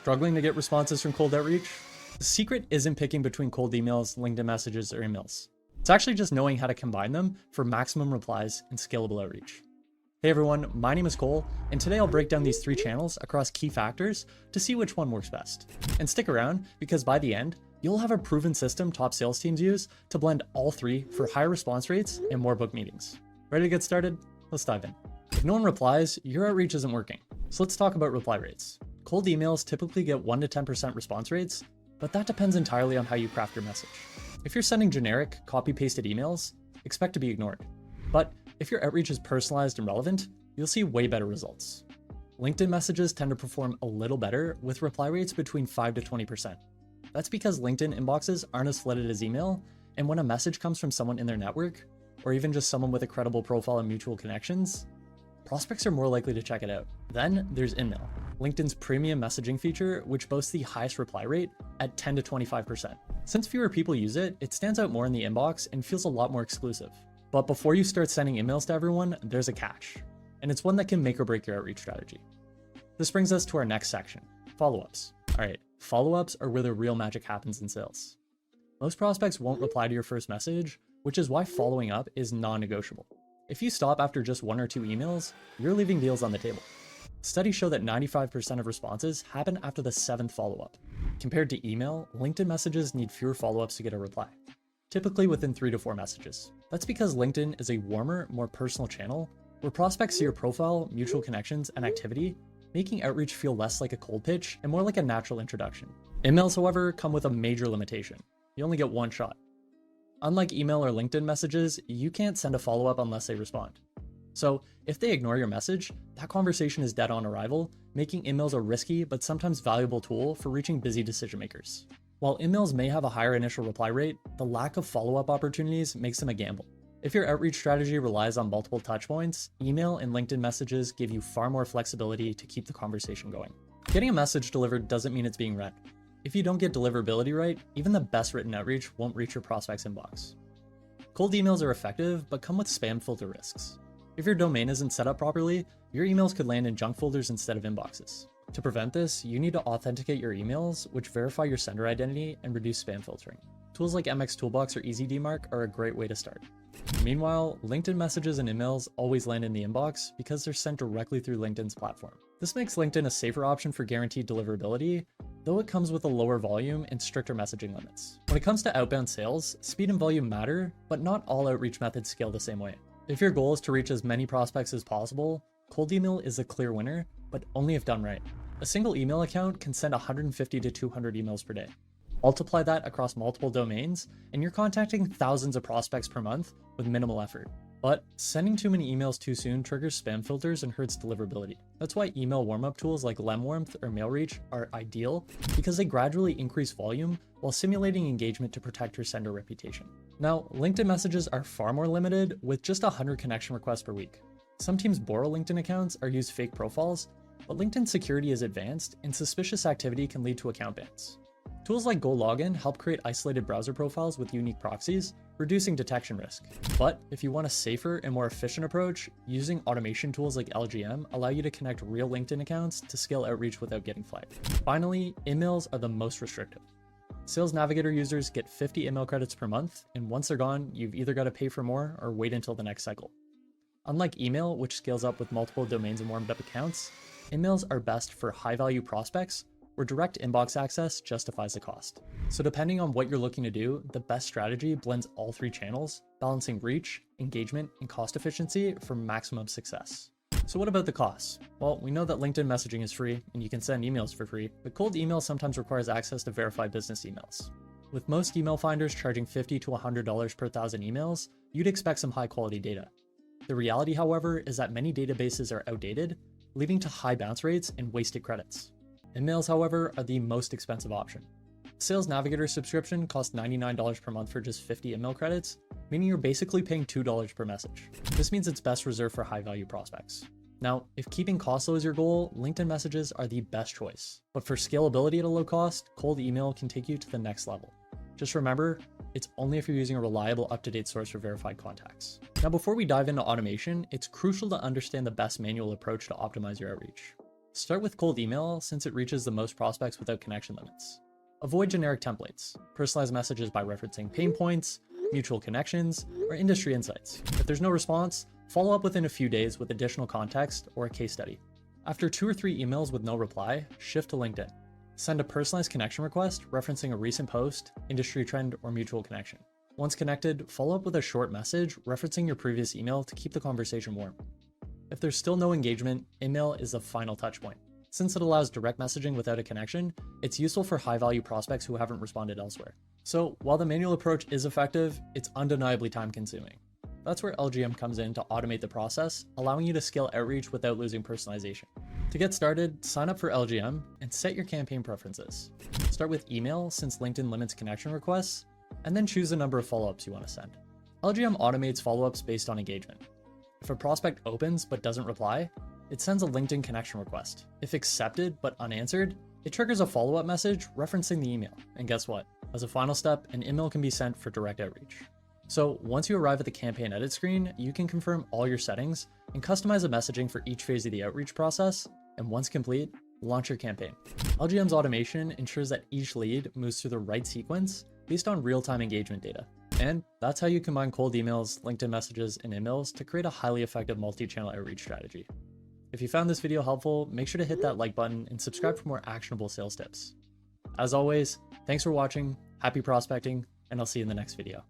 Struggling to get responses from cold outreach? The secret isn't picking between cold emails, LinkedIn messages, or emails. It's actually just knowing how to combine them for maximum replies and scalable outreach. Hey everyone, my name is Cole, and today I'll break down these 3 channels across key factors to see which one works best. And stick around, because by the end, you'll have a proven system top sales teams use to blend all 3 for higher response rates and more book meetings. Ready to get started? Let's dive in. If no one replies, your outreach isn't working. So let's talk about reply rates. Cold emails typically get 1 to 10% response rates, but that depends entirely on how you craft your message. If you're sending generic, copy-pasted emails, expect to be ignored. But if your outreach is personalized and relevant, you'll see way better results. LinkedIn messages tend to perform a little better with reply rates between 5 to 20%. That's because LinkedIn inboxes aren't as flooded as email, and when a message comes from someone in their network, or even just someone with a credible profile and mutual connections, prospects are more likely to check it out. Then there's InMail, LinkedIn's premium messaging feature, which boasts the highest reply rate at 10 to 25%. Since fewer people use it, it stands out more in the inbox and feels a lot more exclusive. But before you start sending emails to everyone, there's a catch, and it's one that can make or break your outreach strategy. This brings us to our next section, follow-ups. All right, follow-ups are where the real magic happens in sales. Most prospects won't reply to your first message, which is why following up is non-negotiable. If you stop after just 1 or 2 emails, you're leaving deals on the table. Studies show that 95% of responses happen after the 7th follow-up. Compared to email, LinkedIn messages need fewer follow-ups to get a reply, typically within 3 to 4 messages. That's because LinkedIn is a warmer, more personal channel where prospects see your profile, mutual connections, and activity, making outreach feel less like a cold pitch and more like a natural introduction. Emails, however, come with a major limitation. You only get 1 shot. Unlike email or LinkedIn messages, you can't send a follow-up unless they respond. So if they ignore your message, that conversation is dead on arrival, making emails a risky but sometimes valuable tool for reaching busy decision makers. While emails may have a higher initial reply rate, the lack of follow-up opportunities makes them a gamble. If your outreach strategy relies on multiple touchpoints, email and LinkedIn messages give you far more flexibility to keep the conversation going. Getting a message delivered doesn't mean it's being read. If you don't get deliverability right, even the best written outreach won't reach your prospect's inbox. Cold emails are effective, but come with spam filter risks. If your domain isn't set up properly, your emails could land in junk folders instead of inboxes. To prevent this, you need to authenticate your emails, which verify your sender identity and reduce spam filtering. Tools like MX Toolbox or EasyDmark are a great way to start. Meanwhile, LinkedIn messages and emails always land in the inbox because they're sent directly through LinkedIn's platform. This makes LinkedIn a safer option for guaranteed deliverability, though it comes with a lower volume and stricter messaging limits. When it comes to outbound sales, speed and volume matter, but not all outreach methods scale the same way. If your goal is to reach as many prospects as possible, cold email is a clear winner, but only if done right. A single email account can send 150 to 200 emails per day. Multiply that across multiple domains, and you're contacting thousands of prospects per month with minimal effort. But sending too many emails too soon triggers spam filters and hurts deliverability. That's why email warm-up tools like Lemwarmth or MailReach are ideal, because they gradually increase volume while simulating engagement to protect your sender reputation. Now, LinkedIn messages are far more limited, with just 100 connection requests per week. Some teams borrow LinkedIn accounts or use fake profiles, but LinkedIn security is advanced, and suspicious activity can lead to account bans. Tools like GoLogin help create isolated browser profiles with unique proxies, reducing detection risk. But if you want a safer and more efficient approach, using automation tools like LGM allow you to connect real LinkedIn accounts to scale outreach without getting flagged. Finally, emails are the most restrictive. Sales Navigator users get 50 email credits per month, and once they're gone, you've either got to pay for more or wait until the next cycle. Unlike email, which scales up with multiple domains and warmed up accounts, emails are best for high-value prospects where direct inbox access justifies the cost. So depending on what you're looking to do, the best strategy blends all 3 channels, balancing reach, engagement, and cost efficiency for maximum success. So what about the costs? Well, we know that LinkedIn messaging is free and you can send emails for free, but cold email sometimes requires access to verified business emails. With most email finders charging $50 to $100 per 1,000 emails, you'd expect some high quality data. The reality, however, is that many databases are outdated, leading to high bounce rates and wasted credits. Emails, however, are the most expensive option. Sales Navigator subscription costs $99 per month for just 50 email credits, meaning you're basically paying $2 per message. This means it's best reserved for high-value prospects. Now, if keeping costs low is your goal, LinkedIn messages are the best choice. But for scalability at a low cost, cold email can take you to the next level. Just remember, it's only if you're using a reliable, up-to-date source for verified contacts. Now, before we dive into automation, it's crucial to understand the best manual approach to optimize your outreach. Start with cold email since it reaches the most prospects without connection limits. Avoid generic templates. Personalize messages by referencing pain points, mutual connections, or industry insights. If there's no response, follow up within a few days with additional context or a case study. After 2 or 3 emails with no reply, shift to LinkedIn. Send a personalized connection request referencing a recent post, industry trend, or mutual connection. Once connected, follow up with a short message referencing your previous email to keep the conversation warm. If there's still no engagement, email is the final touchpoint. Since it allows direct messaging without a connection, it's useful for high-value prospects who haven't responded elsewhere. So while the manual approach is effective, it's undeniably time-consuming. That's where LGM comes in to automate the process, allowing you to scale outreach without losing personalization. To get started, sign up for LGM and set your campaign preferences. Start with email since LinkedIn limits connection requests, and then choose the number of follow-ups you want to send. LGM automates follow-ups based on engagement. If a prospect opens but doesn't reply, it sends a LinkedIn connection request. If accepted but unanswered, it triggers a follow-up message referencing the email. And guess what? As a final step, an email can be sent for direct outreach. So once you arrive at the campaign edit screen, you can confirm all your settings and customize the messaging for each phase of the outreach process. And once complete, launch your campaign. LGM's automation ensures that each lead moves through the right sequence based on real-time engagement data. And that's how you combine cold emails, LinkedIn messages, and emails to create a highly effective multi-channel outreach strategy. If you found this video helpful, make sure to hit that like button and subscribe for more actionable sales tips. As always, thanks for watching, happy prospecting, and I'll see you in the next video.